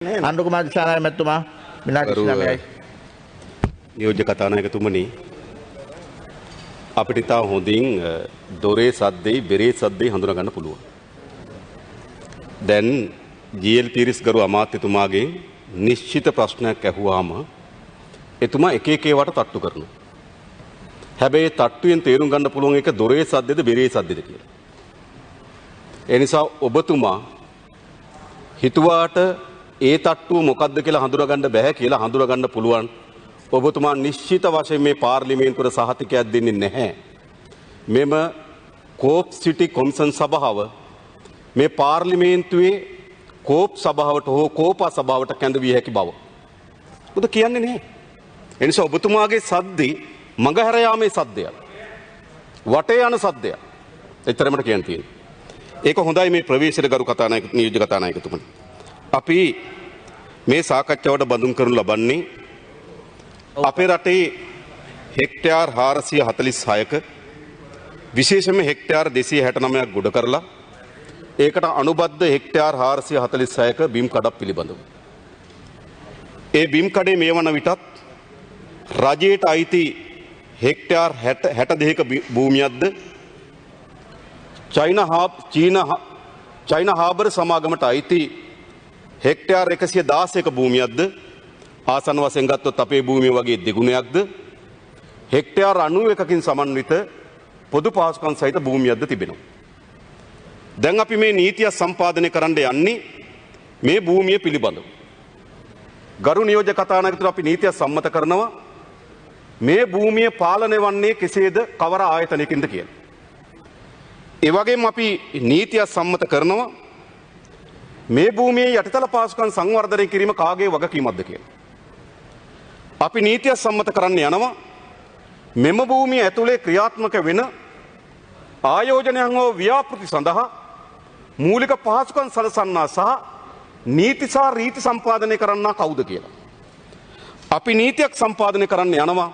අන්ඩුකුමාර දිසානායක මැතිතුමා විනාඩි 29යි. නියෝජ්‍ය කතානායකතුමනි, අපිට තා හොඳින් දොරේ සද්දේ බෙරේ සද්දේ හඳුනා ගන්න පුළුවන්. දැන් ජී.එල්. පීරිස් ගරු අමාත්‍යතුමාගේ නිශ්චිත ප්‍රශ්නයක් ඇහුවාම එතුමා එක එක ඒවාට තට්ටු කරනවා. හැබැයි තට්ටුවෙන් තේරුම් ගන්න පුළුවන් එක දොරේ සද්දේද බෙරේ සද්දේද කියලා. ඒ නිසා ඔබතුමා හිතුවාට ඒ තට්ටුව මොකද්ද කියලා හඳුනා ගන්න බෑ කියලා හඳුනා ගන්න පුළුවන්. ඔබතුමා නිශ්චිත වශයෙන් මේ පාර්ලිමේන්තුවට සහතිකයක් දෙන්නේ නැහැ. මෙම කෝප් සිටි කොමිෂන් සභාව මේ පාර්ලිමේන්තුවේ කෝප් සභාවට හෝ කෝපා සභාවට කැඳවිය හැකි බව. උද කියන්නේ නැහැ. ඒ නිසා ඔබතුමාගේ සද්දේ මඟහැර යාමේ සද්දයක්. වටේ යන සද්දයක්. එතරම්ට කියන්න තියෙනවා. ඒක හොඳයි මේ ප්‍රවේශයට ගරු කතානායක නියෝජ්‍ය කතානායකතුමනි. අපි මේ සාකච්ඡාවට බඳුන් කරනු ලබන්නේ අපේ රටේ හෙක්ටයාර් 446ක විශේෂයෙන්ම හෙක්ටයාර් 269ක් ගොඩ කරලා ඒකට අනුබද්ධ හෙක්ටයාර් 446ක බිම් කඩක් පිළිබඳව. ඒ බිම් කඩේ මේ වන විටත් රජයට අයිති හෙක්ටයාර් 62ක භූමියක්ද චයිනා හාබර් සමාගමට අයිති හෙක්ටයාර් 116ක භූමියක්ද ආසන්න වශයෙන් ගත්තොත් අපේ භූමිය වගේ දෙගුණයක්ද හෙක්ටයාර් 91කින් සමන්විත පොදු පහසුකම් සහිත භූමියක්ද තිබෙනවා. දැන් අපි මේ නීතිය සම්පාදනය කරන්න යන්නේ මේ භූමිය පිළිබඳව. ගරු නියෝජ්‍ය කතානායකතුමා අපි නීතිය සම්මත කරනවා මේ භූමිය පාලනය වන්නේ කෙසේද කවර ආයතනයකින්ද කියලා. ඒ වගේම අපි නීතිය සම්මත කරනවා මේ භූමියේ යටිතල පහසුකම් සංවර්ධනය කිරීම කාගේ වගකීමක්ද කියලා. අපි නීතිය සම්මත කරන්න යනවා මෙම භූමිය ඇතුලේ ක්‍රියාත්මක වෙන ආයෝජනයන් හෝ ව්‍යාපෘති සඳහා මූලික පහසුකම් සලසන්නා සහ නීති සහ රීති සම්පාදනය කරන්නා කවුද කියලා. අපි නීතියක් සම්පාදනය කරන්න යනවා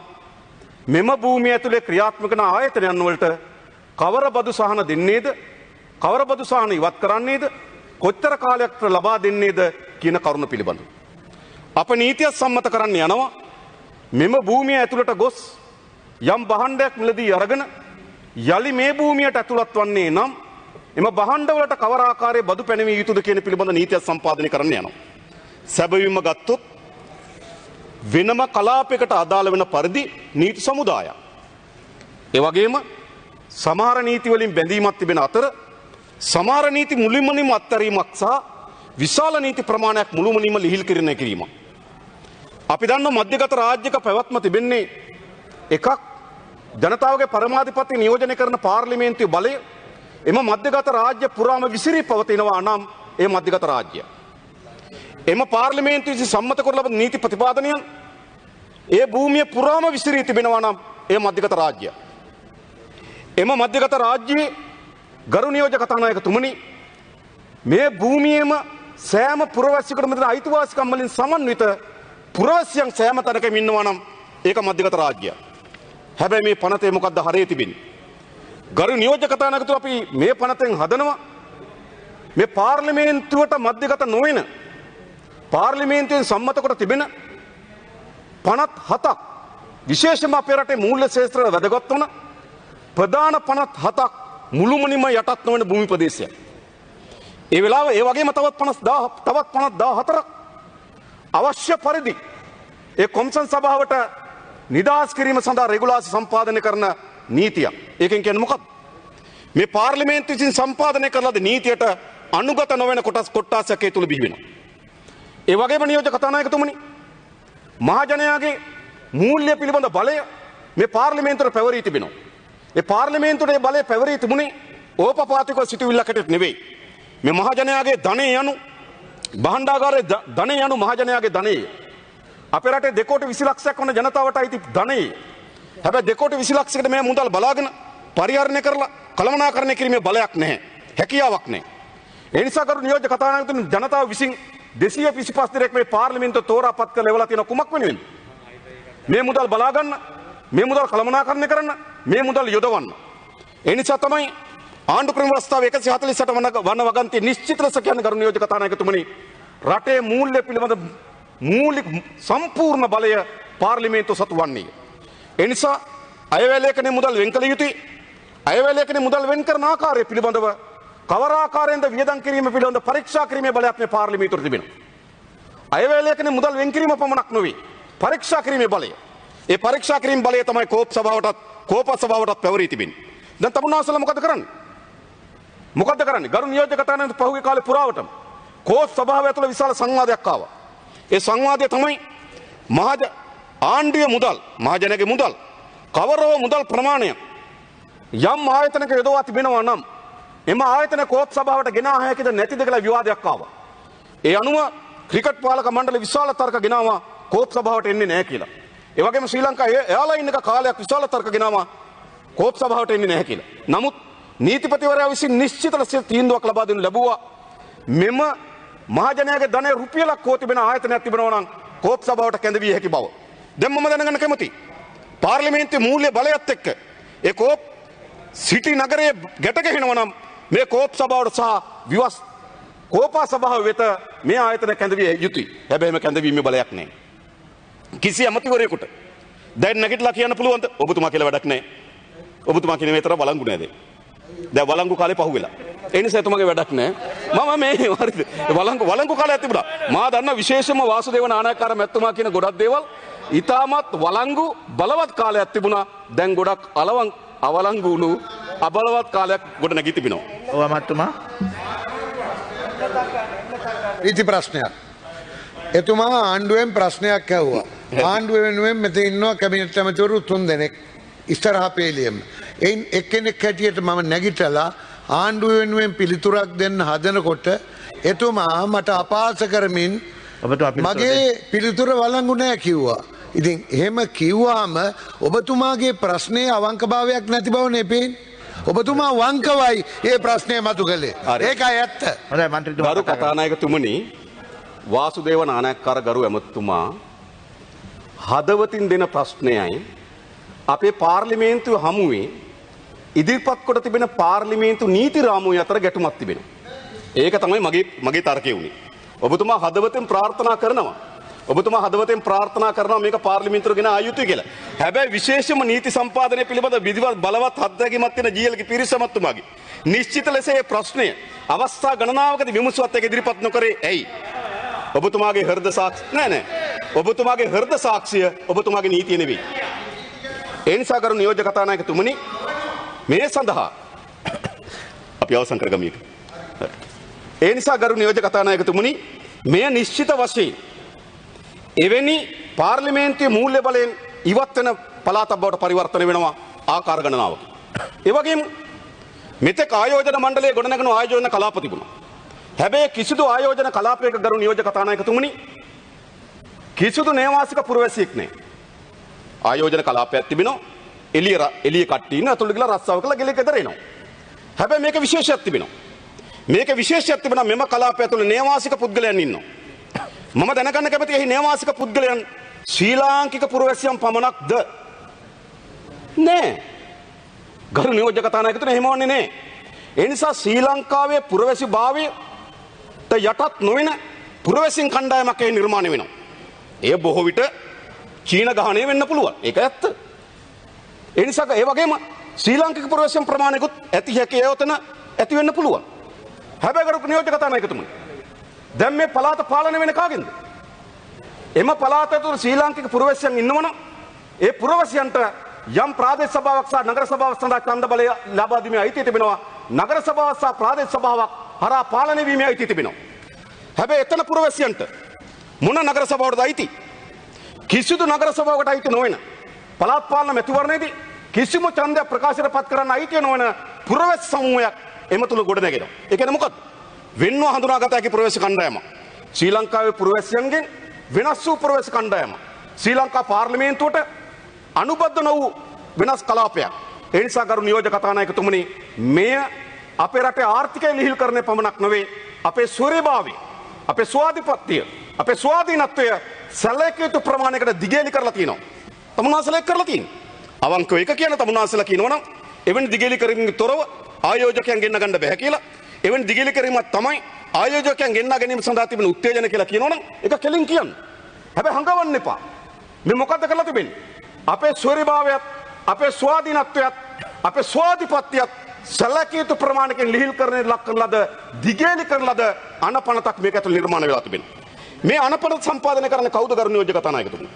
මෙම භූමිය ඇතුලේ ක්‍රියාත්මක වන ආයතනයන් වලට කවර බදු සහන දෙන්නේද කවර බදු සහන ඉවත් කරන්නේද කොච්චර කාලයක් ලබා දෙන්නේද කියන කරුණ පිළිබඳව. අප නීතිය සම්මත කරන්න යනවා මෙම භූමිය ඇතුළට ගොස් යම් භාණ්ඩයක් මිලදී අරගෙන යලි මේ භූමියට ඇතුළත් වන්නේ නම් එම භාණ්ඩවලට කවර ආකාරයේ බදු පැනවිය යුතුද කියන පිළිබඳ නීතියක් සම්පාදනය කරන්න යනවා. සැබවින්ම ගත්තොත් වෙනම කලාපයකට අදාළ වෙන පරිදි නීති සමුදායක්. ඒ වගේම සමහර නීති වලින් බැඳීමක් තිබෙන අතර සමහර නීති මුළුමනින්ම අත්හැරීමක් සහ විශාල නීති ප්‍රමාණයක් මුළුමනින්ම ලිහිල් කිරීම. අපි දන්නවා මධ්‍යගත රාජ්‍යක පැවැත්ම තිබෙන්නේ එකක් ජනතාවගේ පරමාධිපත්‍ය නියෝජනය කරන පාර්ලිමේන්තුවේ බලය එම මධ්‍යගත රාජ්‍ය පුරාම විසිරී පවතිනවා නම් ඒ මධ්‍යගත රාජ්‍ය. එම පාර්ලිමේන්තුවේ විසින් සම්මත කර ලබන නීති ප්‍රතිපාදනයන් ඒ භූමිය පුරාම විසිරී තිබෙනවා නම් ඒ මධ්‍යගත රාජ්‍ය. එම මධ්‍යගත රාජ්‍යයේ ගරු නියෝජ්‍ය කතානායකතුමනි මේ භූමියේම සෑම පුරවැසියෙකුටම දෙන අයිතිවාසිකම් වලින් සමන්විත පුරවැසියන් සෑම තැනකම ඉන්නවා නම් ඒක මධ්‍යගත රාජ්‍යය. හැබැයි මේ පනතේ මොකද්ද හරේ තිබෙන්නේ? ගරු නියෝජ්‍ය කතානායකතුමා අපි මේ පනතෙන් හදනවා මේ පාර්ලිමේන්තුවට මධ්‍යගත නොවන පාර්ලිමේන්තුවෙන් සම්මත කොට තිබෙන පනත් 7ක් විශේෂයෙන්ම අපේ රටේ මූල්‍ය ශාස්ත්‍රවල වැදගත් වන ප්‍රධාන පනත් 7ක් මුළුමනින්ම යටත් නොවන භූමි ප්‍රදේශයක්. ඒ වෙලාව ඒ වගේම තවත් 14ක් අවශ්‍ය පරිදි ඒ කොමිෂන් සභාවට නිදහස් කිරීම සඳහා රෙගුලාසි සම්පාදනය කරන නීතිය. ඒකෙන් කියන්නේ මොකක්ද? මේ පාර්ලිමේන්තුව විසින් සම්පාදනය කරලාද නීතියට අනුගත නොවන කොටසක් ඒ තුල බිහි වෙනවා. ඒ වගේම නියෝජ්‍ය කතානායකතුමනි මහජනයාගේ මූල්‍ය පිළිබඳ බලය මේ පාර්ලිමේන්තුවට පැවරී තිබෙනවා. ඒ පාර්ලිමේන්තුවේ බලය පැවරී තිබුණේ ඕපපාතිකව සිටුවිල්ලකට නෙවෙයි. මේ මහජනයාගේ ධනය යනු භාණ්ඩාගාරයේ ධනය යනු මහජනයාගේ ධනය. අපේ රටේ 2 කෝටි 20 ලක්ෂයක් වන ජනතාවට අයිති ධනය. හැබැයි 2 කෝටි 20 ලක්ෂයකට මේ මුදල් බලාගෙන පරිහරණය කරලා කළමනාකරණය කිරීමේ බලයක් නැහැ. හැකියාවක් නැහැ. ඒ නිසා කරු නියෝජ්‍ය කතානායකතුමනි ජනතාව විසින් 225 දිනක් මේ පාර්ලිමේන්තුව තෝරාපත් කරලා එවලා තියෙන කුමක් වෙනුවෙන්ද? මේ මුදල් බලා ගන්න, මේ මුදල් කළමනාකරණය කරන්න, මේ මුදල් යොදවන්න. ඒ නිසා තමයි ආණ්ඩු ක්‍රම ව්‍යවස්ථාව 148 වන වගන්තිය නිශ්චිත ලෙස කියන ගරු නියෝජ්‍ය කතානායකතුමනි රටේ මූල්‍ය පිළිබඳ මූලික සම්පූර්ණ බලය පාර්ලිමේන්තුව සතු වන්නේ. ඒ නිසා අයවැයලේඛනයේ මුදල් වෙන් කළ යුතුයි. අයවැයලේඛනයේ මුදල් වෙන් කරන ආකාරය පිළිබඳව කවර ආකාරයෙන්ද වියදම් කිරීම පිළිබඳ පරීක්ෂා කිරීමේ බලයක් මේ පාර්ලිමේන්තුවට තිබෙනවා. අයවැයලේඛනයේ මුදල් වෙන් කිරීම පමණක් නොවේ. පරීක්ෂා කිරීමේ බලය. ඒ පරීක්ෂා කිරීම බලය තමයි කෝප් සභාවටත් පැවරී තිබෙන්නේ. දැන් තමුන්නාසලා මොකද කරන්නේ? මොකද කරන්නේ? ගරු නියෝජ්‍ය කතානායක පහුගිය කාලේ පුරාවටම කෝප් සභාව ඇතුළේ විශාල සංවාදයක් ආවා. ඒ සංවාදය තමයි ආණ්ඩුවේ මුදල්, මහජනගේ මුදල්, කවරව මුදල් ප්‍රමාණය යම් ආයතනක යොදවා තිබෙනවා නම් එම ආයතන කෝප් සභාවට ගෙනා හැකිද නැතිද කියලා විවාදයක් ආවා. ඒ අනුව ක්‍රිකට් පාලක මණ්ඩල විශාල තර්ක ගෙනාවා කෝප් සභාවට එන්නේ නැහැ කියලා. ඒ වගේම ශ්‍රී ලංකා එයාලයින් එක කාලයක් විශාල තර්ක ගෙනාවා කෝප් සභාවට එන්නේ නැහැ කියලා. නමුත් නීතිපතිවරයා විසින් නිශ්චිත ලෙස තීන්දුවක් ලබා දෙනු ලැබුවා මෙම මහජනයාගේ ධනය රුපියලක් හෝ තිබෙන ආයතනයක් තිබෙනවා නම් කෝප් සභාවට කැඳවිය හැකි බව. දැන් මම දැනගන්න කැමතියි. පාර්ලිමේන්තුවේ මූල්‍ය බලයත් එක්ක ඒ කෝප් සිටි නගරයේ ගැට ගැහෙනවා නම් මේ කෝප් සභාවට සහ කෝපා සභාව වෙත මේ ආයතන කැඳවිය යුතුයි. හැබැයි මේ කැඳවීමේ බලයක් නැහැ. කිසි අමතිවරයෙකුට දැන් නැගිටලා කියන්න පුළුවන්ද ඔබතුමා කියලා වැඩක් නැහැ. ඔබතුමා කියන විතර වළංගු නැහැ දැන් වළංගු කාලේ පහුවෙලා. ඒ නිසා එතුමාගේ වැඩක් නැහැ. මම මේ හරිද වළංගු කාලයක් තිබුණා. මා දන්න විශේෂම වාසුදේව නානායක්කාර මැතිතුමා කියන ගොඩක් දේවල් ඊටමත් වළංගු බලවත් කාලයක් තිබුණා. දැන් ගොඩක් අවලංගු වුණු අබලවත් කාලයක් ගොඩ නැගී තිබෙනවා. ඔව් මහත්මයා. රීති ප්‍රශ්නයක්. එතුමා ආණ්ඩුවෙන් ප්‍රශ්නයක් ඇහුවා. ආණ්ඩුව වෙනුවෙන් මෙතන ඉන්නවා කැබිනට් ඇමතිවරු 3 දෙනෙක් ඉස්සරහා පේලියෙම. එයින් එක්කෙනෙක් හැටියට මම නැගිටලා ආණ්ඩුව වෙනුවෙන් පිළිතුරක් දෙන්න හදනකොට එතුමා මට අපහාස කරමින් මගේ පිළිතුර වළංගු නැහැ කිව්වා. ඉතින් එහෙම කිව්වාම ඔබතුමාගේ ප්‍රශ්නේ අවංකභාවයක් නැති බවනේ පේන්නේ. ඔබතුමා වංකවයි ඒ ප්‍රශ්නය මතු කළේ. ඒකයි ඇත්ත. හොඳයි මන්ත්‍රීතුමා. ගරු කතානායකතුමනි වාසුදේව නානායක්කාර ගරු ඇමතුමා හදවතින් දෙන ප්‍රශ්නයයි අපේ පාර්ලිමේන්තුව හමුවේ ඉදිරිපත් කොට තිබෙන පාර්ලිමේන්තු නීති රාමුව අතර ගැටුමක් තිබෙනවා. ඒක තමයි මගේ තර්කය වුණේ. ඔබතුමා හදවතෙන් ප්‍රාර්ථනා කරනවා. ඔබතුමා හදවතෙන් ප්‍රාර්ථනා කරනවා මේක පාර්ලිමේන්තුවට ගෙන ආ යුතුයි කියලා. හැබැයි විශේෂම නීති සම්පාදනය පිළිබඳ විධිවත් බලවත් අත්දැකීමක් තියෙන ජීඑල්ගේ පිරිසමත්තුමාගේ නිශ්චිත ලෙස මේ ප්‍රශ්නය අවස්ථා ගණනාවකදී විමසුවත් ඒක ඉදිරිපත් නොකරේ ඇයි? ඔබතුමාගේ හෘද සාක්ෂි නෑ. ඔබතුමාගේ හෘද සාක්ෂිය ඔබතුමාගේ නීතිය නෙවෙයි. ඒ නිසා කරු නියෝජ්‍ය කතානායකතුමනි මේ සඳහා අපි අවසන් කරගමු. ඒ නිසා කරු නියෝජ්‍ය කතානායකතුමනි මේ නිශ්චිත වශයෙන් එවැනි පාර්ලිමේන්තුවේ මූල්‍ය බලයෙන් ඉවත් වෙන පළාතක් බවට පරිවර්තන වෙනවා ආකාර ගණනාවකින්. ඒ වගේම මෙතෙක් ආයෝජන මණ්ඩලයේ ගොඩනැගෙන ආයෝජන කලාප තිබුණා. හැබැයි කිසිදු ආයෝජන කලාපයක ගරු නියෝජ්‍ය කතානායකතුමනි කිසිදු නේවාසික පුරවැසියෙක් නැහැ. ආයෝජන කලාපයක් තිබෙනවා. එළිය කට්ටිය ඉන්න අතුළු ගිහලා රස්සාව කරලා ගෙලේ ගෙදර එනවා. හැබැයි මේක විශේෂයක් තිබෙනවා. මෙම කලාපය ඇතුළේ නේවාසික පුද්ගලයන් ඉන්නවා. මම දැනගන්න කැමති එහි නේවාසික පුද්ගලයන් ශ්‍රී ලාංකික පුරවැසියන් පමණක්ද? නෑ. ගරු නියෝජ්‍ය කතානායකතුමනි එහෙම වන්නේ නෑ. ඒ නිසා ශ්‍රී ලංකාවේ පුරවැසි භාවයට යටත් නොවන පුරවැසින් කණ්ඩායමක් එහි නිර්මාණය වෙනවා. එය බොහෝ විට චීන ගහණය වෙන්න පුළුවන්. ඒක ඇත්ත. ඒ නිසා ඒ වගේම ශ්‍රී ලාංකික පුරවැසියන් ප්‍රමාණයකුත් ඇති හැකි ඒවතන ඇති වෙන්න පුළුවන්. හැබැයි ගරු නියෝජ්‍ය කතානායකතුමනි දැන් මේ පළාත පාලනය වෙන කාගෙන්ද? එම පළාත ඇතුළේ ශ්‍රී ලාංකික පුරවැසියන් ඉන්නවනම් ඒ පුරවැසියන්ට යම් ප්‍රාදේශ සභාවක් සහ නගර සභාවක් සඳහා ඡන්ද බලය ලබා දීමේ අයිතිය තිබෙනවා. නගර සභාවක් සහ ප්‍රාදේශ සභාවක් හරහා පාලනය වීමේ අයිතිය තිබෙනවා. හැබැයි එතන පුරවැසියන්ට මොන නගර සභාවටද අයිති? කිසිදු නගර සභාවකට අයිති නොවන පළාත් පාලන මැතිවරණයේදී කිසිම ඡන්දයක් ප්‍රකාශයට පත් කරන්න අයිතිය නොවන පුරවැසි සමූහයක් එම තුල ගොඩ නැගෙනවා. ඒ කියන්නේ මොකක්ද? වෙන්ව හඳුනාගත හැකි පුරවැසි කණ්ඩායමක්. ශ්‍රී ලංකාවේ පුරවැසියන්ගෙන් වෙනස් වූ පුරවැසි කණ්ඩායමක්. ශ්‍රී ලංකා පාර්ලිමේන්තුවට අනුබද්ධ නො වූ වෙනස් කලාපයක්. ඒ නිසා ගරු නියෝජ්‍ය කතානායකතුමනි මෙය අපේ රටේ ආර්ථිකය ලිහිල් කරන්නේ පමණක් නොවේ අපේ සූර්යභාවය, අපේ ස්වාධිපත්‍යය, අපේ ස්වාධීනත්වය සැලකිය යුතු ප්‍රමාණයකට දිගේලි කරලා තියෙනවා. තමුන්වහන්සේලා ඒක කරලා තියෙනවා. අවංකව ඒක කියන තමුන්වහන්සේලා කියනවනම් එවැනි දිගේලි කිරීමකින් තොරව ආයෝජකයන් ගෙන්න ගන්න බෑ කියලා. එවැනි දිගේලි කිරීමක් තමයි ආයෝජකයන් ගෙන්නා ගැනීම සඳහා තිබෙන උත්තේජන කියලා කියනවනම් ඒක කෙලින් කියන්න. හැබැයි හංගවන්න එපා. මේ මොකද්ද කරලා තිබෙන්නේ? අපේ ස්වෛරභාවයත්, අපේ ස්වාධීනත්වයත්, අපේ ස්වාධිපත්‍යයත් සැලකිය යුතු ප්‍රමාණයකින් ලිහිල් කරන ලක් කරන ලද, දිගේලි කරන ලද අනපනතක් මේක ඇතුළේ නිර්මාණය වෙලා තිබෙනවා. මේ අනපනත සම්පාදනය කරන්නේ කවුද ගරු නියෝජක කතානායකතුමනි?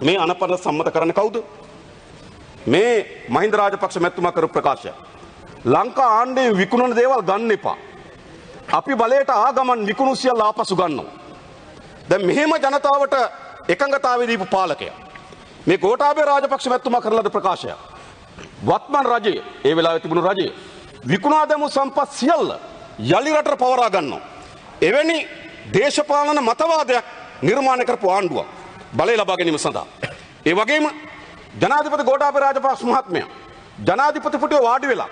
මේ අනපනත සම්මත කරන්නේ කවුද? මේ මහින්ද රාජපක්ෂ මැතිතුමා කරපු ප්‍රකාශය. ලංකා ආණ්ඩුවේ විකුණන දේවල් ගන්න එපා. අපි බලයට ආගමන් විකුණු සියල්ල ආපසු ගන්නවා. දැන් මෙහෙම ජනතාවට එකඟතාවය දීපු පාලකයා. මේ ගෝඨාභය රාජපක්ෂ මැතිතුමා කරන ලද ප්‍රකාශය. වත්මන් රජය, ඒ වෙලාවේ තිබුණු රජය විකුණා දැමූ සම්පත් සියල්ල යලි රටට පවරා ගන්නවා. එවැනි දේශපාලන මතවාදයක් නිර්මාණය කරපු ආණ්ඩුවක් බලය ලබා ගැනීම සඳහා. ඒ වගේම ජනාධිපති ගෝඨාභය රාජපක්ෂ මහත්මයා ජනාධිපතිපතිව වාඩි වෙලා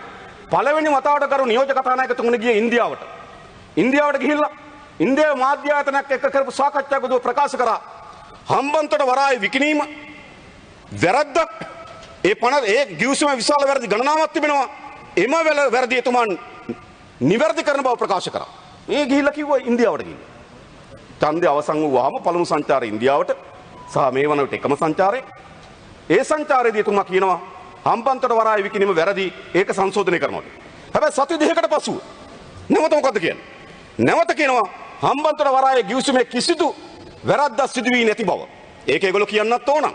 පළවෙනි වතාවට කරු නියෝජක කතානායකතුමනි ගියේ ඉන්දියාවට. ඉන්දියාවට ගිහිල්ලා ඉන්දියාවේ මාධ්‍ය ආයතනයක් එක්ක කරපු සාකච්ඡාවකදී ප්‍රකාශ කරා හම්බන්තොට වරාය විකිණීම වැරද්දක්. ඒ ගිවිසුම විශාල වැරදි ගණනාවක් තිබෙනවා. එම වැරදි එතුමන් නිවැරදි කරන බව ප්‍රකාශ කරා. මේ ගිහිල්ලා කිව්වා ඉන්දියාවට ගිහින්. ඡන්දය අවසන් වුවාම පළමු සංචාරය ඉන්දියාවට සහ මේ වන විට එකම සංචාරය. ඒ සංචාරයේදී එතුමා කියනවා හම්බන්තොට වරාය විකිණීම වැරදි, ඒක සංශෝධනය කරනවා. හැබැයි සති දෙකකට පසුව නැවත මොකද්ද කියන්නේ? නැවත කියනවා හම්බන්තොට වරායේ ගිවිසුමේ කිසිදු වැරද්දක් සිදු වී නැති බව. ඒක ඒගොල්ලෝ කියන්නත් ඕන.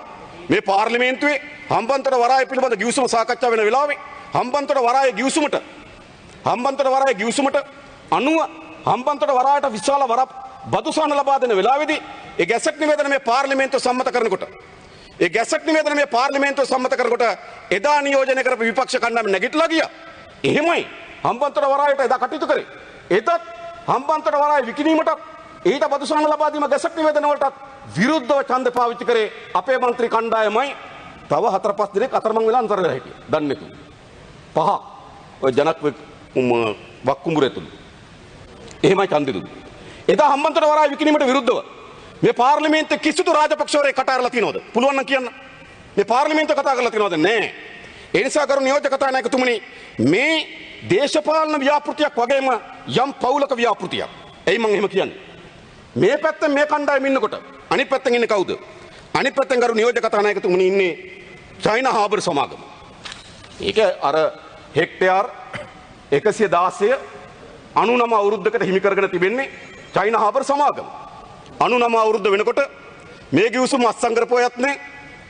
මේ පාර්ලිමේන්තුවේ හම්බන්තොට වරාය පිළිබඳ ගිවිසුම සාකච්ඡා වෙන වෙලාවේ හම්බන්තොට වරායේ ගිවිසුමට අනුව හම්බන්තොට වරායට විශාල බදු සහන ලබා දෙන වෙලාවේදී ඒ ගැසට් නිවේදන මේ පාර්ලිමේන්තුව සම්මත කරනකොට එදා නියෝජනය කරපු විපක්ෂ කණ්ඩායම නැගිටලා ගියා. එහෙමයි හම්බන්තොට වරායට එදා කටයුතු කරේ. එදත් හම්බන්තොට වරාය විකිණීමට ඊට බදු සහන ලබා දීම ගැසට් නිවේදන වලට විරුද්ධව ඡන්ද පාවිච්චි කරේ අපේ മന്ത്രി කණ්ඩායමයි. තව 4-5 දිනක් අතරමං වෙලා අන්තර වෙලා හිටියා. දන්නේ නැතුව. 5 ඔය ජනක් වක්කුඹුරේතුළු. එහෙමයි ඡන්දෙ දුන්නේ. එදා හම්බන්තොට වරාය විකිණීමට විරුද්ධව මේ පාර්ලිමේන්තුවේ කිසිදු රාජපක්ෂවරයෙක් කතා කරලා තියනවද? පුළුවන් නම් කියන්න. මේ පාර්ලිමේන්තුව කතා කරලා තියනවද? නැහැ. ඒ නිසා කරු නියෝජක කතානායකතුමනි මේ දේශපාලන ව්‍යාපෘතියක් වගේම යම් පෞලක ව්‍යාපෘතියක්. එයි මම එහෙම කියන්නේ. මේ පැත්තෙන් මේ කණ්ඩායම ඉන්නකොට අනිත් පැත්තෙන් ඉන්නේ කවුද? අනිත් පැත්තෙන් කරු නියෝජක කතානායකතුමනි ඉන්නේ චයිනා හාබර් සමාගම. ඒක අර හෙක්ටයාර් 116 99 අවුරුද්දකට හිමි කරගෙන තිබෙන්නේ චයිනා හාබර් සමාගම. 99 අවුරුද්ද වෙනකොට මේ ගිවිසුම අත්සන් කරපුවයත් නෑ,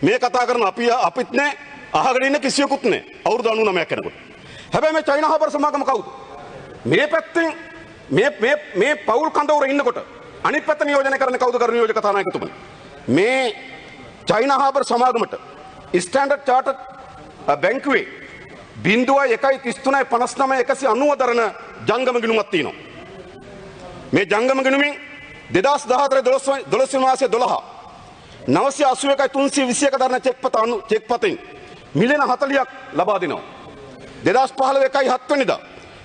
මේ කතා කරන අපිත් නෑ, අහගෙන ඉන්න කිසියෙකුත් නෑ. අවුරුදු 99ක් යනකොට. හැබැයි මේ චයිනා හාබර් සමාගම කවුද? මේ පැත්තෙන් මේ පෞල් කඳවුර ඉන්නකොට අනිත් පැත්ත නියෝජනය කරන්නේ කවුද? කරු නියෝජක කතානායකතුමනි. මේ චයිනා හාබර් සමාගමට ස්ටෑන්ඩඩ් චාර්ටර්ඩ් බැංකුවේ 0.13359 දරන ජංගම ගිණුමක් තියෙනවා. මේ ජංගම ගිණුමින් 2014 මාසයේ 12 981,321 දරන චෙක්පතෙන් මිලියන 40ක් ලබා දෙනවා. 2015 7 වෙනිදා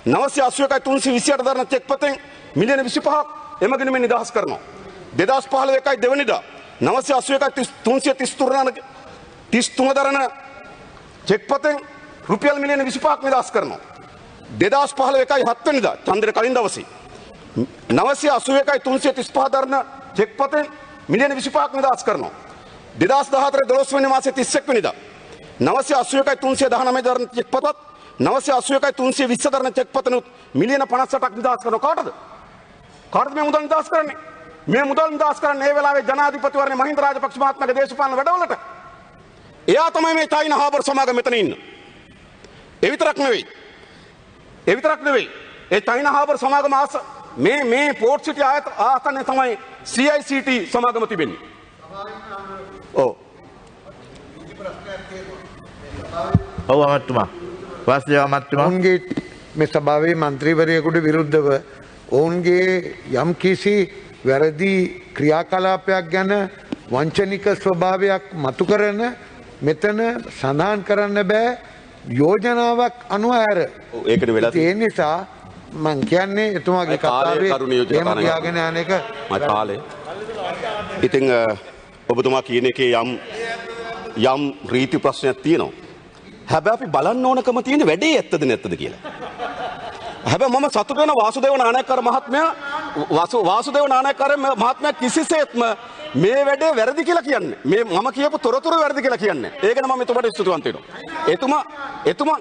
981,328 දරන චෙක්පතෙන් මිලියන 25ක් එම ගිණුමෙන් නිදහස් කරනවා. 2015 දෙවනිදා 981,333 දරන චෙක්පතෙන් රුපියල් මිලියන 25ක් නිදහස් කරනවා. 2015 7 වෙනිදා චන්ද්‍ර කලින් දවසේ 981,335 දරන චෙක්පතෙන් මිලියන 25ක් නිදහස් කරනවා. 2014 12 වෙනි මාසයේ 31 වෙනිදා 981,319 දරන චෙක්පතත් 981,320 දරන චෙක්පතනුත් මිලියන 58ක් නිදහස් කරනවා. කාටද මේ මුදල් නිදහස් කරන්නේ? මේ මුදල් නිදහස් කරන්නේ ඒ වෙලාවේ ජනාධිපතිවරණේ මහින්ද රාජපක්ෂ මහත්මයාගේ දේශපාලන වැඩවලට. එයා තමයි මේ චයිනා හාබර් සමාගම මෙතන ඉන්න. ඒ විතරක් නෙවෙයි. ඒ චයිනා හාබර් සමාගම මේ පෝර්ට් සිටි ආසනයේ තමයි CICT සමාගම තිබෙන්නේ. ඔව්. ඔව් අමාත්‍යතුමා. වාස්තව අමාත්‍යතුමා. ඔවුන්ගේ මේ සභාවේ මන්ත්‍රීවරයෙකුට විරුද්ධව ඔවුන්ගේ යම් කිසි වැරදි ක්‍රියාකලාපයක් ගැන වංචනික ස්වභාවයක් මතු කරන මෙතන සඳහන් කරන්න බෑ යෝජනාවක් අනුව ඇර. ඒකට වෙලා ඒ නිසා මං කියන්නේ එතුමාගේ කතාවේ එහෙම කියාගෙන යන එක කාලේ. ඉතින් ඔබතුමා කියන එකේ යම් රීති ප්‍රශ්නයක් තියෙනවා. හැබැයි අපි බලන්න ඕනකම තියෙන වැඩේ ඇත්තද නැත්තද කියලා. හැබැයි මම සතුට වෙන වාසුදේව නානායක්කර මහත්මයා වාසුදේව නානායක්කාරය මහත්මයා කිසිසේත්ම මේ වැඩේ වැරදි කියලා කියන්නේ. මේ මම කියපු තොරතුරු වැරදි කියලා කියන්නේ. ඒක නම් මම එතුමාට ස්තුතිවන්ත වෙනවා. එතුමා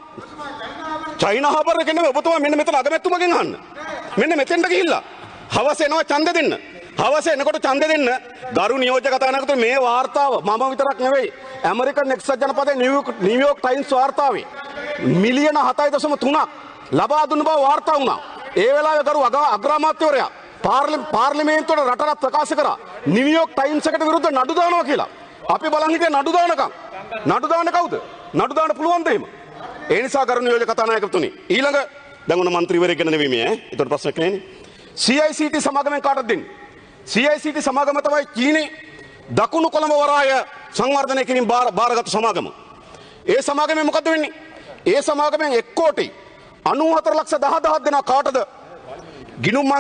චයිනා හාබර් එකේ නෙමෙයි ඔබතුමා මෙන්න මෙතන අගමැතිතුමගෙන් අහන්න. මෙන්න මෙතෙන්ට ගිහිල්ලා හවස එනවා ඡන්ද දෙන්න. හවස එනකොට ඡන්ද දෙන්න ගරු නියෝජ්‍ය කතානායකතුමා මේ වාර්තාව මම විතරක් නෙවෙයි ඇමරිකන් එක්සත් ජනපදයේ නිව්යෝක් ටයිම්ස් වාර්තාවේ මිලියන 7.3ක් ලබා දුන්න බව වාර්තා වුණා. ඒ වෙලාවේ ගරු අග්‍රාමාත්‍යවරයා පාර්ලිමේන්තුවට රටට ප්‍රකාශ කරා නිව්යෝක් ටයිම්ස් එකට විරුද්ධ නඩු දානවා කියලා. අපි බලන් හිටියේ නඩු දානකම්. නඩු දාන කවුද? නඩු දාන්න පුළුවන්ද එහෙම? ඒ නිසා ගරු නියෝජ්‍ය කතානායකතුනි ඊළඟ දැන් උන മന്ത്രിවරයෙක් ගැන නෙවෙයි මේ ඒතර ප්‍රශ්නයක් නෑනේ. CICT සමාගමෙන් කාටද දෙන්නේ? CICT සමාගම තමයි චීනේ දකුණු කොළඹ වරාය සංවර්ධනය කිරීම බාරගත් සමාගම. ඒ සමාගමෙන් මොකද වෙන්නේ? ඒ සමාගමෙන් 1,94,10,000 දෙනා කාටද? ගිණුම්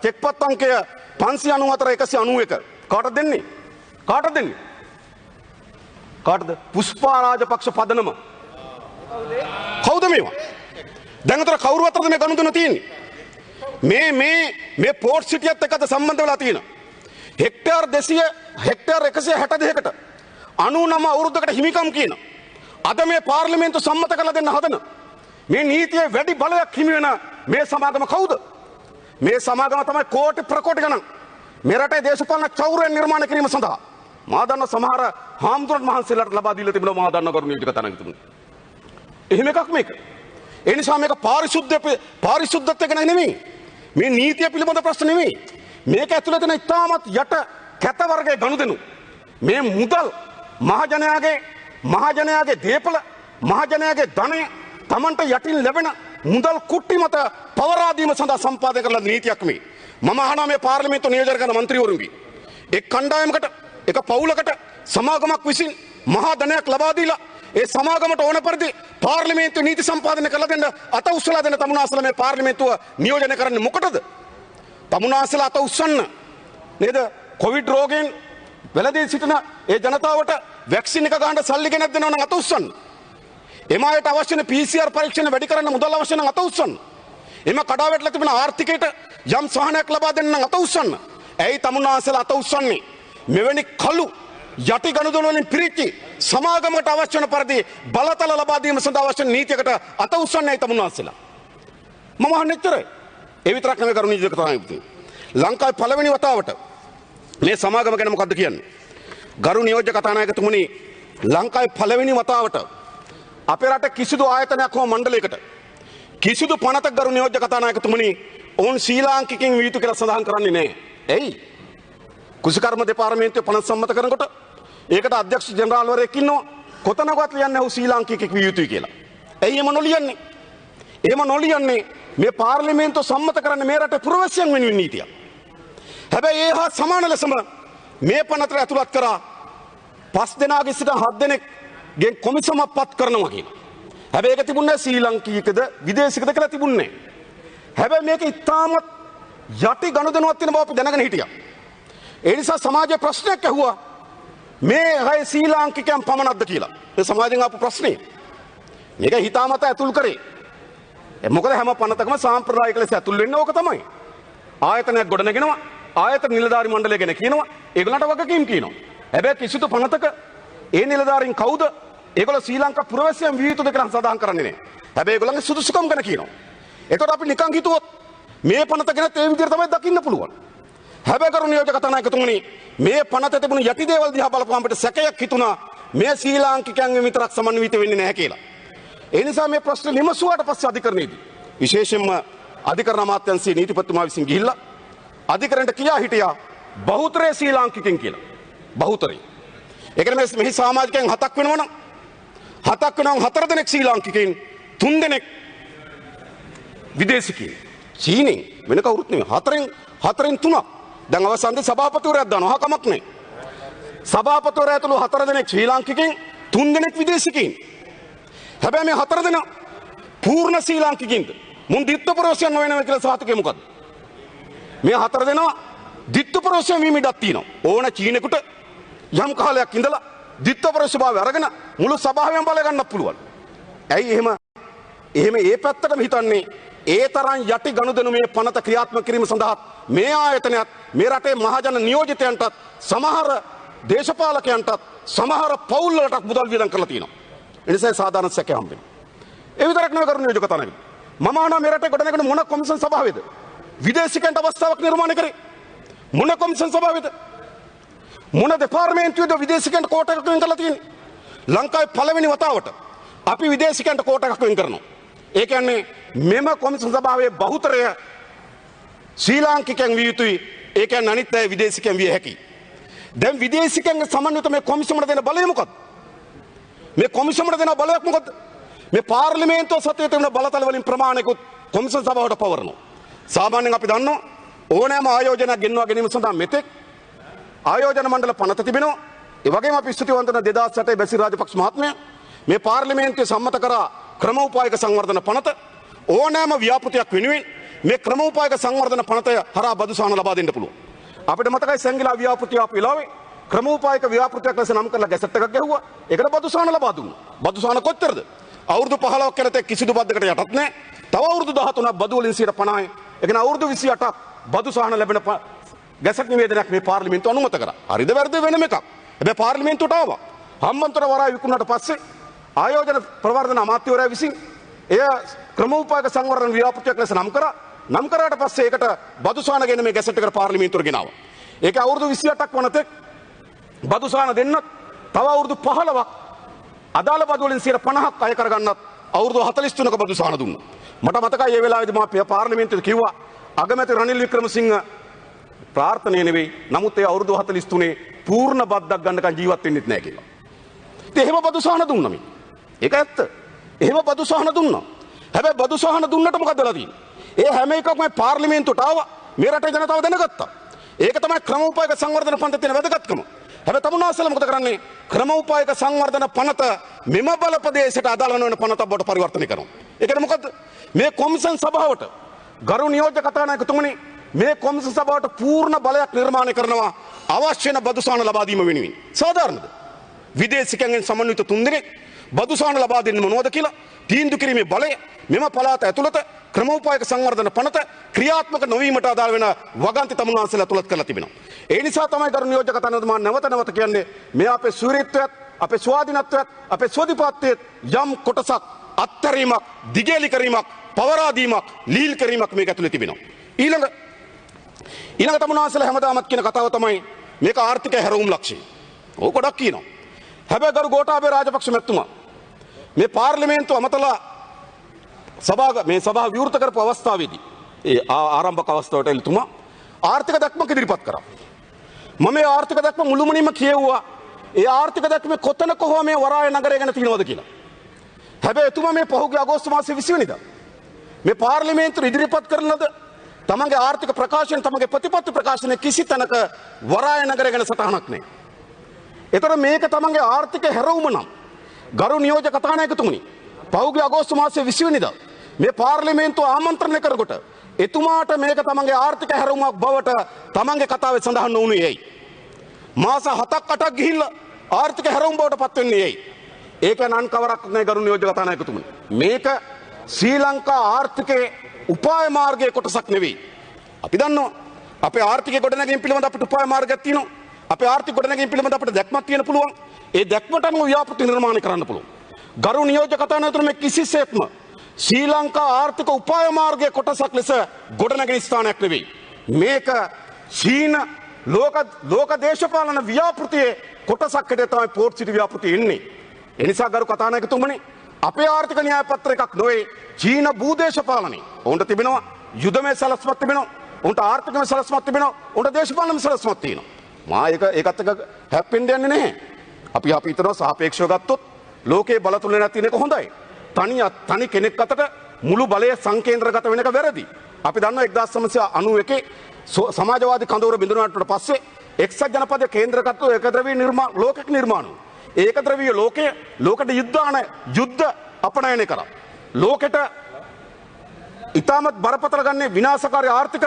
චෙක්පත් අංකය 594,191 කාටද දෙන්නේ? කාටද දෙන්නේ? කාටද? පුෂ්පා රාජපක්ෂ පදනම. කවුද මේවා? දැන් අතර කවුරු අතරද මේ ගනුදෙනු තියෙන්නේ? මේ පෝර්ට් සිටියත් එක්කද සම්බන්ධ වෙලා තියෙන. හෙක්ටයාර් 162කට 99 අවුරුද්දකට හිමිකම් කියන. අද මේ පාර්ලිමේන්තු සම්මත කරලා දෙන්න හදන. මේ නීතියේ වැඩි බලයක් හිමි වෙන මේ සමාගම කවුද? මේ සමාගම තමයි කෝටි ප්‍රකෝටි ගණන් මේ රටේ දේශපාලන චෞර්යය නිර්මාණය කිරීම සඳහා මා දන්න සමහර හාමුදුරන් මහන්සියලාට ලබා දීලා තිබුණා මා දන්න කරුණු ටික තනගතුමනි. එහෙම එකක් මේක. ඒ නිසා මේක පාරිශුද්ධත්වය ගැන නෙමෙයි. මේ නීතිය පිළිබඳ ප්‍රශ්න නෙමෙයි. මේක ඇතුළේ තියෙන ඉතාමත් යට කැත වර්ගයේ ගනුදෙනු. මේ මුදල් මහජනයාගේ දේපල මහජනයාගේ ධනය Tamanට යටින් ලැබෙන මුදල් කුට්ටි මත පවරා දීම සඳහා සම්පාදනය කරන නීතියක් මේ. මම අහනවා මේ පාර්ලිමේන්තු නියෝජනය කරන മന്ത്രിවරුන්ගේ එක් කණ්ඩායමකට එක පවුලකට සමාගමක් විසින් මහා ධනයක් ලබා දීලා ඒ සමාගමට ඕන පරිදි පාර්ලිමේන්තු නීති සම්පාදනය කරලා දෙන්න අත උස්සලා දෙන්න තමුනාසලා මේ පාර්ලිමේන්තුව නියෝජනය කරන්නේ මොකටද? තමුනාසලා අත උස්සන්න නේද? කොවිඩ් රෝගයෙන් වැළදී සිටින ඒ ජනතාවට වැක්සින් එක ගන්න සල්ලි ගෙනත් දෙනවා නම් අත උස්සන්න. එම අයට අවශ්‍ය වෙන PCR පරීක්ෂණ වැඩි කරන්න මුදල් අවශ්‍ය නම් අත උස්සන්න. එම කඩා වැටලා තිබෙන ආර්ථිකයට යම් සහනයක් ලබා දෙන්න නම් අත උස්සන්න. ඇයි තමුනාසලා අත උස්සන්නේ? මෙවැනි කළු යටි ගනුදෙනු වලින් පිරිච්චි සමාගමකට අවශ්‍ය වන පරිදි බලතල ලබා දීම සඳහා අවශ්‍ය නීතියකට අත උස්සන්නේ තමුන්වහන්සේලා. මම අහන්නේ එච්චරයි. ඒ විතරක් නෙමෙයි කරුණීය කතාවයි. ලංකාවේ පළවෙනි වතාවට මේ සමාගම ගැන මොකද්ද කියන්නේ? ගරු නියෝජ්‍ය කතානායකතුමනි ලංකාවේ පළවෙනි වතාවට අපේ රට කිසිදු ආයතනයක් හෝ මණ්ඩලයකට කිසිදු පනතක් ගරු නියෝජ්‍ය කතානායකතුමනි ඔවුන් ශ්‍රී ලාංකිකයන් විය යුතු කියලා සඳහන් කරන්නේ නැහැ. එයි කුසිකර්ම දෙපාර්තමේන්තුවේ පනත සම්මත කරනකොට ඒකට අධ්‍යක්ෂ ජෙනරාල්වරයෙක් ඉන්නවා. කොතනකවත් ලියන්නේ ඔහු ශ්‍රී ලාංකිකයෙක් විය යුතුයි කියලා. ඇයි එහෙම නොලියන්නේ? එහෙම නොලියන්නේ මේ පාර්ලිමේන්තුව සම්මත කරන්නේ මේ රටේ පුරවැසියන් වෙනුවෙන් නීතිය. හැබැයි ඒ හා සමාන ලෙසම මේ පනතට ඇතුළත් කරා 5 දෙනාගේ සිට 7 දෙනෙක්ගෙන් කොමිසමක් පත් කරනවා කියලා. හැබැයි ඒක තිබුණේ ශ්‍රී ලාංකිකද විදේශිකද කියලා තිබුණේ නැහැ. හැබැයි මේක ඉතාමත් යටි ගනුදෙනුවක් තියෙන බව අපි දැනගෙන හිටියා. ඒ නිසා සමාජයේ ප්‍රශ්නයක් ඇහුවා මේ අය ශ්‍රී ලාංකිකයන් පමණක්ද කියලා. ඒ සමාජයෙන් ආපු ප්‍රශ්නේ. මේක හිතාමතා ඇතුල් කරේ. මොකද හැම පනතකම සාම්ප්‍රදායික ලෙස ඇතුල් වෙන්නේ ඕක තමයි. ආයතනයක් ගොඩනගෙනවා. ආයතන නිලධාරි මණ්ඩලය ගැන කියනවා. ඒගොල්ලන්ට වගකීම් කියනවා. හැබැයි කිසිදු පනතක ඒ නිලධාරීන් කවුද? ඒගොල්ලෝ ශ්‍රී ලංකා පුරවැසියන් විය යුතුද කියලා සඳහන් කරන්නේ නැහැ. හැබැයි ඒගොල්ලන්ගේ සුදුසුකම් ගැන කියනවා. ඒකට අපි නිකන් හිතුවොත් මේ පනත ගැන ඒ විදිහට තමයි දකින්න පුළුවන්. හැබැයි කරු නියෝජ්‍ය කතානායකතුමනි මේ පනත තිබුණු යටි දේවල් දිහා බලපුවම අපිට සැකයක් හිතුණා මේ ශ්‍රී ලාංකිකයන්ගෙන් විතරක් සමන්විත වෙන්නේ නැහැ කියලා. ඒ නිසා මේ ප්‍රශ්න විමසුවාට පස්සේ අධිකරණයේදී විශේෂයෙන්ම අධිකරණ අමාත්‍යාංශයේ නීතිපතිතුමා විසින් ගිහිල්ලා අධිකරණයට කියා හිටියා බහුතරය ශ්‍රී ලාංකිකයන් කියලා. බහුතරය. ඒ කියන්නේ මෙහි සමාජිකයන් 7ක් වෙනවනම් 4 දෙනෙක් ශ්‍රී ලාංකිකයන් 3 දෙනෙක් විදේශිකයන්. චීනෙන් වෙන කවුරුත් නෙමෙයි. 4න් 3ක්. දැන් අවසන්දී සභාපතිවරයාක් දානවා. කමක් නැහැ. සභාපතිවරයා ඇතුළු 4 දෙනෙක් ශ්‍රී ලාංකිකයන් 3 දෙනෙක් විදේශිකයන්. හැබැයි මේ 4 දෙනා පූර්ණ ශ්‍රී ලාංකිකයින්ද? මුන් දිත්ත ප්‍රවේශයන් නොවනවා කියලා සාහිත්‍යකේ මොකද්ද? මේ 4 දෙනා දිත්ත ප්‍රවේශයන් වීම ඉඩක් තියෙනවා. ඕන චීනෙකුට යම් කාලයක් ඉඳලා දිත්ත ප්‍රවේශ භාවය අරගෙන මුළු සභාවෙම බල ගන්නත් පුළුවන්. ඇයි එහෙම ඒ පැත්තටම හිතන්නේ ඒ තරම් යටි ගනුදෙනු මේ පනත ක්‍රියාත්මක කිරීම සඳහා මේ ආයතනයත් මේ රටේ මහජන නියෝජිතයන්ටත් සමහර දේශපාලකයන්ටත් සමහර පවුල් වලටත් මුදල් වියදම් කරලා තියෙනවා. ඒ නිසා සාධාරණ සැකය හම්බෙනවා. ඒ විතරක් නෙවෙයි කරුණු නියෝජක කතාවනේ. මම අහනවා මේ රටේ ගොඩනැගෙන මොන කොමිෂන් සභාවේද? විදේශිකයන්ට අවස්ථාවක් නිර්මාණය කරේ මොන කොමිෂන් සභාවේද? මොන දෙපාර්තමේන්තුවේද විදේශිකයන්ට කෝටා එකක් වෙන් කරලා තියෙන්නේ? ලංකාවේ පළවෙනි වතාවට අපි විදේශිකයන්ට කෝටා එකක් වෙන් කරනවා. ඒ කියන්නේ මෙම කොමිෂන් සභාවේ බහුතරය ශ්‍රී ලාංකිකයන් විය යුතුයි. ඒ කියන්නේ අනිත් අය විදේශිකයන් විය හැකියි. දැන් විදේශිකයන්ගේ සමන්විත මේ කොමිෂමට දෙන බලය මොකක්ද? මේ කොමිෂමට දෙන බලයක් මොකක්ද? මේ පාර්ලිමේන්තුව සතුවේ තිබෙන බලතල වලින් ප්‍රමාණිකුත් කොමිෂන් සභාවට පවරනවා. සාමාන්‍යයෙන් අපි දන්නවා ඕනෑම ආයෝජනයක් ගෙන්වා ගැනීම සඳහා මෙතෙක් ආයෝජන මණ්ඩල පනත තිබෙනවා. ඒ වගේම අපි ස්තුතිවන්ත වෙන 2008 බැසිල් රාජපක්ෂ මහත්මයා මේ පාර්ලිමේන්තුවේ සම්මත කරා ක්‍රමෝපායක සංවර්ධන පනත ඕනෑම ව්‍යාපෘතියක් වෙනුවෙන් මේ ක්‍රමෝපායක සංවර්ධන පනත හරහා බදු සහන ලබා දෙන්න පුළුවන්. අපිට මතකයි සංගිලා ව්‍යාපෘතිය ආපු වෙලාවේ ක්‍රමෝපායක ව්‍යාපෘතියක් ලෙස නම් කරලා ගැසට් එකක් ගැහුවා. ඒකට බදු සහන ලබා දුන්නා. බදු සහන කොච්චරද? අවුරුදු 15ක් යනතේ කිසිදු බද්දකට යටත් නැහැ. තව අවුරුදු 13ක් බදු වලින් 50%. ඒ කියන්නේ අවුරුදු 28ක් බදු සහන ලැබෙන ගැසට් නිවේදනයක් මේ පාර්ලිමේන්තුව අනුමත කරා. හරිද වැරදිද වෙනම එකක්. හැබැයි පාර්ලිමේන්තුවට ආවා. හම්බන්තොට වරාය විකුණුණාට පස්සේ ආයෝජන ප්‍රවර්ධන අමාත්‍යවරයා විසින් එය ක්‍රමෝපායක සංවර්ධන ව්‍යාපෘතියක් ලෙස නම් කරා. නම් කරාට පස්සේ ඒකට බදු සහන ගෙන මේ ගැසට් එකට පාර්ලිමේන්තුවට ගෙනාවා. ඒක අවුරුදු 28ක් වනතෙක් බදු සහන දෙන්නත් තව අවුරුදු 15ක් අදාළ බදු වලින් 50%ක් අය කරගන්නත් අවුරුදු 43ක බදු සහන දුන්නා. මට මතකයි මේ වෙලාවේදී මම පාර්ලිමේන්තුවේ කිව්වා අගමැති රනිල් වික්‍රමසිංහ ප්‍රාර්ථනය නෙවෙයි. නමුත් ඒ අවුරුදු 43 පූර්ණ බද්දක් ගන්නකන් ජීවත් වෙන්නෙත් නැහැ කියලා. ඉතින් එහෙම බදු සහන දුන්නා මේ. ඒක ඇත්ත. එහෙම බදු සහන දුන්නා. හැබැයි බදු සහන දුන්නට මොකද වෙලා තියෙන්නේ? ඒ හැම එකක්ම පාර්ලිමේන්තුවට ආවා. මේ රටේ ජනතාව දැනගත්තා. ඒක තමයි ක්‍රමෝපායක සංවර්ධන පනතේ තියෙන වැදගත්කම. හැබැයි තමුන්නාසල මොකද කරන්නේ? ක්‍රමෝපායක සංවර්ධන පනත මෙම බල ප්‍රදේශයට අදාළ නොවන පනතක් බවට පරිවර්තනය කරනවා. ඒකට මොකද? මේ කොමිෂන් සභාවට ගරු නියෝජ්‍ය කතානායකතුමනි මේ කොමිෂන් සභාවට පූර්ණ බලයක් නිර්මාණය කරනවා අවශ්‍ය වෙන බදු සහන ලබා දීම වෙනුවෙන්. සාධාරණද? විදේශිකයන්ගෙන් සමන්විත 3 දෙනෙක් බදු සහන ලබා දෙන්නේ මොනවද කියලා තීන්දුව කිරීමේ බලය මෙම පළාත ඇතුළත ක්‍රමෝපායක සංවර්ධන පනත ක්‍රියාත්මක නොවීමට අදාළ වෙන වගන්ති තමුන්නාන්සේලා ඇතුළත් කරලා තිබෙනවා. ඒ නිසා තමයි ගරු නියෝජ්‍ය කතානායකතුමා නැවත කියන්නේ මේ අපේ සූරීත්වයත් අපේ ස්වාධීනත්වයත් අපේ ස්වදිපාත්වයත් යම් කොටසක් අත්තරීමක් දිගේලි කිරීමක් පවරා දීමක් ලීල් කිරීමක් මේක ඇතුළේ තිබෙනවා. ඊළඟ තමුන්නාන්සේලා හැමදාමත් කියන කතාව තමයි මේක ආර්ථික හැරවුම් ලක්ෂ්‍යය. ඕක ගොඩක් කියනවා. හැබැයි ගරු ගෝඨාභය රාජපක්ෂ මැතිතුමා මේ පාර්ලිමේන්තුව අමතලා මේ සභාව විවෘත කරපු අවස්ථාවේදී ඒ ආරම්භක අවස්ථාවට එතුමා ආර්ථික දැක්මක් ඉදිරිපත් කරා. මම මේ ආර්ථික දැක්ම මුළුමනින්ම කියෙව්වා. ඒ ආර්ථික දැක්මේ කොතන කොහොම මේ වරාය නගරය ගැන තියෙනවද කියලා. හැබැයි එතුමා මේ පහුගිය අගෝස්තු මාසයේ 20 වෙනිදා මේ පාර්ලිමේන්තුව ඉදිරිපත් කරන ලද තමන්ගේ ආර්ථික ප්‍රකාශන තමන්ගේ ප්‍රතිපත්ති ප්‍රකාශන කිසි තැනක වරාය නගරය ගැන සටහනක් නැහැ. ඒතර මේක තමන්ගේ ආර්ථික හැරවුම නම් ගරු නියෝජ්‍ය කතානායකතුමනි පහුගිය අගෝස්තු මාසයේ 20 වෙනිදා මේ පාර්ලිමේන්තුව ආමන්ත්‍රණය කරකොට එතුමාට මේක තමන්ගේ ආර්ථික හැරවුමක් බවට තමන්ගේ කතාවේ සඳහන් නොවුනේ ඇයි? මාස 7ක් 8ක් ගිහිල්ලා ආර්ථික හැරවුම් බවට පත් වෙන්නේ ඇයි? ඒක නන් කවරක් නෑ ගරු නියෝජ්‍ය කතානායකතුමනි. මේක ශ්‍රී ලංකා ආර්ථිකයේ උපාය මාර්ගයේ කොටසක් නෙවෙයි. අපි දන්නවා අපේ ආර්ථිකයේ ගොඩනැගීම පිළිබඳ අපිට උපාය මාර්ගයක් තියෙනවා. අපේ ආර්ථික ගොඩනැගීම පිළිබඳ අපිට දැක්මක් තියෙන පුළුවන්. ඒ දැක්මටම ව්‍යාපෘති නිර්මාණය කරන්න පුළුවන්. ගරු නියෝජ්‍ය කතානායකතුමනි කිසිසේත්ම ශ්‍රී ලංකා ආර්ථික උපාය මාර්ගයේ කොටසක් ලෙස ගොඩනැගෙන ස්ථානයක් නෙවෙයි. මේක චීන ලෝක දේශපාලන ව්‍යාපෘතියේ කොටසක් හැටියට තමයි පෝර්ට් සිටි ව්‍යාපෘතිය එන්නේ. ඒ නිසා ගරු කතානායකතුමනි අපේ ආර්ථික න්‍යාය පත්‍ර එකක් නොවේ චීන භූදේශපාලනේ. උන්ට තිබෙනවා යුදමය සලස්මක් තිබෙනවා. උන්ට ආර්ථිකමය සලස්මක් තිබෙනවා. උන්ට දේශපාලනමය සලස්මක් තියෙනවා. මා ඒකත් එක හැප්පෙන්න යන්නේ නැහැ. අපි හිතනවා සාපේක්ෂව ගත්තොත් ලෝකේ බල තුලනක් තියෙන එක හොඳයි. තනි කෙනෙක් අතට මුළු බලය සංකේන්ද්‍රගත වෙන එක වැරදි. අපි දන්නවා 1991 සමාජවාදී කඳවුර බිඳුනාට පස්සේ එක්සත් ජනපදයේ කේන්ද්‍රගත ඒකද්‍රව්‍ය ලෝකයක් නිර්මාණය වුණා. ඒකද්‍රව්‍ය ලෝකයට යුද්ධ අපනයනය කරා. ලෝකෙට ඉතාමත් බරපතල ගන්නේ විනාශකාරී ආර්ථික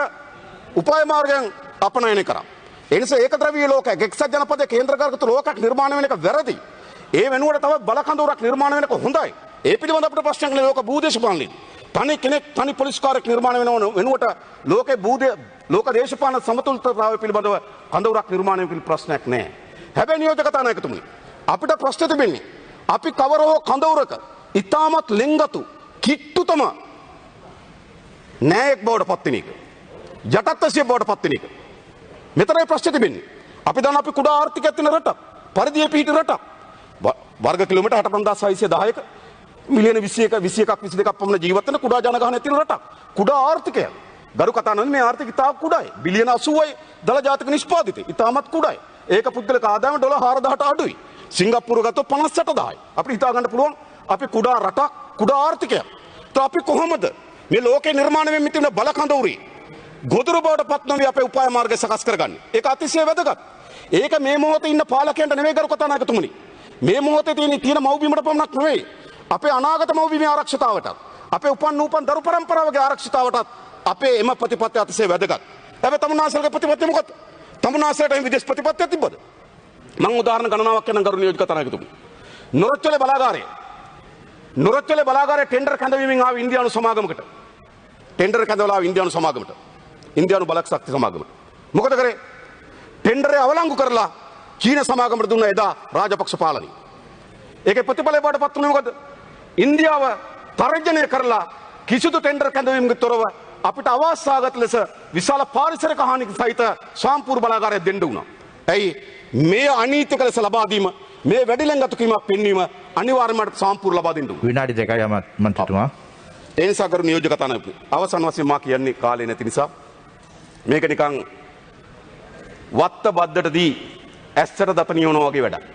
උපාය මාර්ගයන් අපනයනය කරා. ඒ නිසා ඒකද්‍රව්‍ය ලෝකයක් එක්සත් ජනපදයේ කේන්ද්‍රගත ලෝකයක් නිර්මාණය වෙන එක වැරදි. ඒ වෙනුවට තව බල කඳවුරක් නිර්මාණය වෙන එක හොඳයි. ඒ පිළිබඳ අපිට ප්‍රශ්නයක් නෑ. ලෝක භූදේශපාලනේ. තනි කෙනෙක් තනි පොලිස්කාරයෙක් නිර්මාණය වෙනවන වෙනුවට ලෝකේ ලෝක දේශපාලන සමතුලිතතාවය පිළිබඳව කඳවුරක් නිර්මාණය වෙන ප්‍රශ්නයක් නැහැ. හැබැයි නියෝජක කතානායකතුමනි අපිට ප්‍රශ්න තිබෙන්නේ අපි කවර හෝ කඳවුරක ඉතාමත් ලෙන්ගතු කිට්ටුතම න්‍යායක් බවට පත් වෙන එක. යටත්වසිය බවට පත් වෙන එක. මෙතරයි ප්‍රශ්න තිබෙන්නේ. අපි දන්න අපි කුඩා ආර්ථිකයක් තියෙන රටක්. පරිධියේ පිහිටි රටක්. වර්ග කිලෝමීටර් 65610ක මිලියන 21ක් 22ක් පමණ ජීවත් වෙන කුඩා ජනගහනයක් තියෙන රටක්. කුඩා ආර්ථිකයක්. ගරු කතානන් මේ ආර්ථික ඉතාම කුඩායි. බිලියන 80යි දල ජාතික නිෂ්පාදිතය. ඉතාමත් කුඩායි. ඒක පුද්ගලික ආදායම ඩොලර් 4000ට අඩුයි. සිංගප්පූරු ගත්තොත් 58000යි. අපිට හිතා ගන්න පුළුවන් අපි කුඩා රටක් කුඩා ආර්ථිකයක්. તો අපි කොහොමද මේ ලෝකේ නිර්මාණය වෙමින් තිබෙන බල කඳවුරේ ගොදුරු බවට පත් නොවි අපේ උපාය මාර්ග සකස් කරගන්නේ. ඒක අතිශය වැදගත්. ඒක මේ මොහොතේ ඉන්න පාලකයන්ට නෙවෙයි ගරු කතානායකතුමනි. මේ මොහොතේ තියෙන මව්බිමට පමණක් නෙවෙයි. අපේ අනාගත මව්බිමේ ආරක්ෂිතාවටත් අපේ උපන් දරු පරම්පරාවගේ ආරක්ෂිතාවටත් අපේ එම ප්‍රතිපත්ති අතිශය වැදගත්. හැබැයි තමුන්නාසලගේ ප්‍රතිපත්තිය මොකක්ද? තමුන්නාසලට එහෙම විදේශ ප්‍රතිපත්තියක් තිබ්බද? මම උදාහරණ ගණනාවක් කියන්නම් ගරු නියෝජක කතානායකතුමනි. නොරොච්චලේ බලාගාරයේ ටෙන්ඩර් කැඳවීමෙන් ආව ඉන්දියානු සමාගමකට. ටෙන්ඩර් කැඳවලා ආව ඉන්දියානු සමාගමට. ඉන්දියානු බලක් ශක්ති සමාගමට. මොකද කරේ? ටෙන්ඩරේ අවලංගු කරලා චීන සමාගමට දුන්න එදා රාජපක්ෂ පාලනය. ඒකේ ප්‍රතිඵලය බවට පත් වුණේ මොකද? ඉන්දියාව තර්ජනය කරලා කිසිදු ටෙන්ඩර් කැඳවීමකින් තොරව අපිට අවාසනාවගත ලෙස විශාල පාරිසරික හානික සහිත සාම්පූර් බලාගාරය දෙන්න වුණා. ඇයි මේ අනීතික ලෙස ලබා දීම මේ වැඩිලෙන්ගතු කීමක් පෙන්වීම අනිවාර්යයෙන්ම සාම්පූර් ලබා දෙන්න ඕන. විනාඩි 2යි මන්ත්‍රීතුමා. ඒ නිසා කරු නියෝජක කතානායක අවසන් වශයෙන් මා කියන්නේ කාලේ නැති නිසා මේක නිකන් වත්ත බද්දටදී ඇස්සට දත නියවනවා වගේ වැඩක්.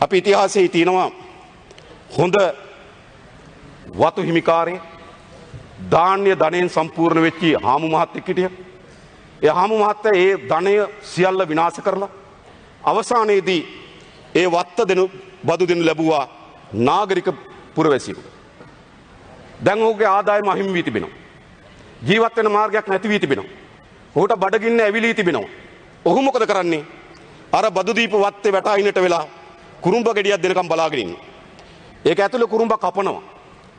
අපි ඉතිහාසයේ තියෙනවා හොඳ වතු හිමිකාරේ ධාන්‍ය ධනෙන් සම්පූර්ණ වෙච්ච හාමු මහත්තයෙක් හිටියා. ඒ හාමු මහත්තයා ඒ ධනය සියල්ල විනාශ කරලා අවසානයේදී ඒ වත්ත දෙනු බදු දෙනු ලැබුවා නාගරික පුරවැසියෙකුට. දැන් ඔහුගේ ආදායම අහිමි වී තිබෙනවා. ජීවත් වෙන මාර්ගයක් නැති වී තිබෙනවා. ඔහුට බඩගින්න ඇවිලී තිබෙනවා. ඔහු මොකද කරන්නේ? අර බදු දීප වත්තේ වැටායිනට වෙලා කුරුම්බ ගෙඩියක් දෙනකම් බලාගෙන ඉන්නේ. ඒක ඇතුලේ කුරුම්බ කපනවා.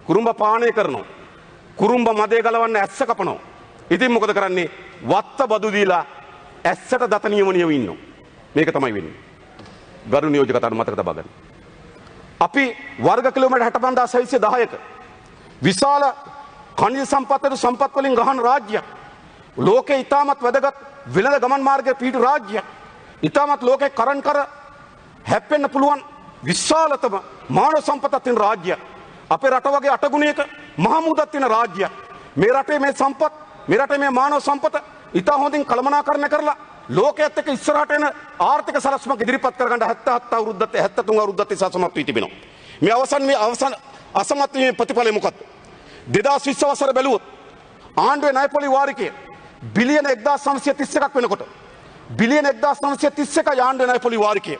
කුරුම්බ පානය කරනවා. කුරුම්බ මදේ ගලවන්න ඇස්ස කපනවා. ඉතින් මොකද කරන්නේ? වත්ත බදු දීලා ඇස්සට දත නියමනියව ඉන්නවා. මේක තමයි වෙන්නේ. ගරු නියෝජක කතාවට මතක තබා ගන්න. අපි වර්ග කිලෝමීටර් 65610ක විශාල ඛනිජ සම්පත් වලින් ගහන රාජ්‍යයක්. ලෝකේ ඉතාමත් වැදගත් වෙළඳ ගමන් මාර්ගයේ පිහිටු රාජ්‍යයක්. ඉතාමත් ලෝකේ කරන් කර හැප්පෙන්න පුළුවන් විශාලතම මානව සම්පතක් තියෙන රාජ්‍යයක්. අපේ රට වගේ අටගුණයක මහමුදක් තියෙන රාජ්‍යයක්. මේ රටේ මේ සම්පත්, මේ රටේ මේ මානව සම්පත ඉතා හොඳින් කළමනාකරණය කරලා ලෝකයේත් එක්ක ඉස්සරහට එන ආර්ථික සලස්මක් ඉදිරිපත් කරගන්න 77 අවුරුද්දත් 73 අවුරුද්දත් සසමත් වී තිබෙනවා. මේ අවසන් අසමත් වීමේ ප්‍රතිඵලය මොකක්ද? 2020 වසර බැලුවොත් ආණ්ඩුවේ ණයපොලි වාරිකය බිලියන 1931ක් වෙනකොට බිලියන 1931යි ආණ්ඩුවේ ණයපොලි වාරිකය.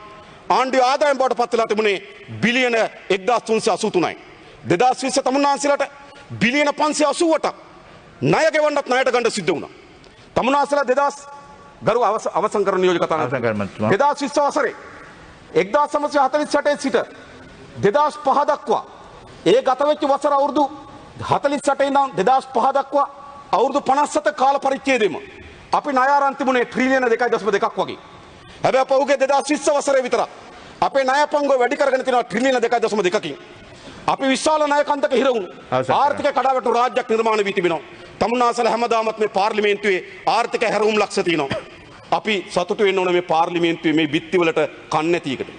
ආණ්ඩුවේ ආදායම බවට පත් වෙලා තිබුණේ බිලියන 1383යි. 2020 තමුන්නාන්සලට බිලියන 580ක් ණය ගෙවන්නත් ණයට ගන්න සිද්ධ වුණා. තමුන්නාන්සලා 2000 ගරු අවසන් කරන නියෝජක කතානායක 2020 වසරේ 1948 සිට 2005 දක්වා ඒ ගත වෙච්ච වසර අවුරුදු 48 ඉඳන් 2005 දක්වා අවුරුදු 57 කාල පරිච්ඡේදෙම අපි ණය ආරන් තිබුණේ ට්‍රිලියන 2.2ක් වගේ. හැබැයි අපහුගේ 2020 වසරේ විතර අපේ ණය පංගුව වැඩි කරගෙන තිනවා ට්‍රිලියන 2.2කින්. අපි විශාල ණය කන්දක හිර වුණු ආර්ථික කඩාවැටුණු රාජ්‍යයක් නිර්මාණය වී තිබෙනවා. තමුන්නාසල හැමදාමත් මේ පාර්ලිමේන්තුවේ ආර්ථික හැරවුම් ලක්ෂ තියෙනවා. අපි සතුටු වෙන්න ඕන මේ පාර්ලිමේන්තුවේ මේ බිත්තිවලට කන් නැති එකට.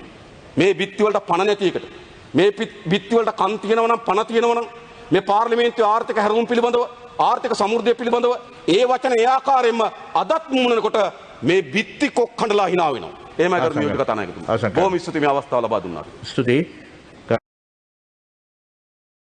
මේ බිත්තිවලට පණ නැති එකට. මේ බිත්තිවලට කන් තියෙනවා නම් පණ තියෙනවා නම් මේ පාර්ලිමේන්තුවේ ආර්ථික හැරවුම් පිළිබඳව ආර්ථික සමෘද්ධිය පිළිබඳව ඒ වචන ඒ ආකාරයෙන්ම අදත් මුමුණනකොට මේ බිත්ති කොක් කඩලා hina වෙනවා. එහෙමයි කරු නියෝජක කතානායකතුමා. බොහොම ස්තුතියි මේ අවස්ථාව ලබා දුන්නාට. ස්තුතියි.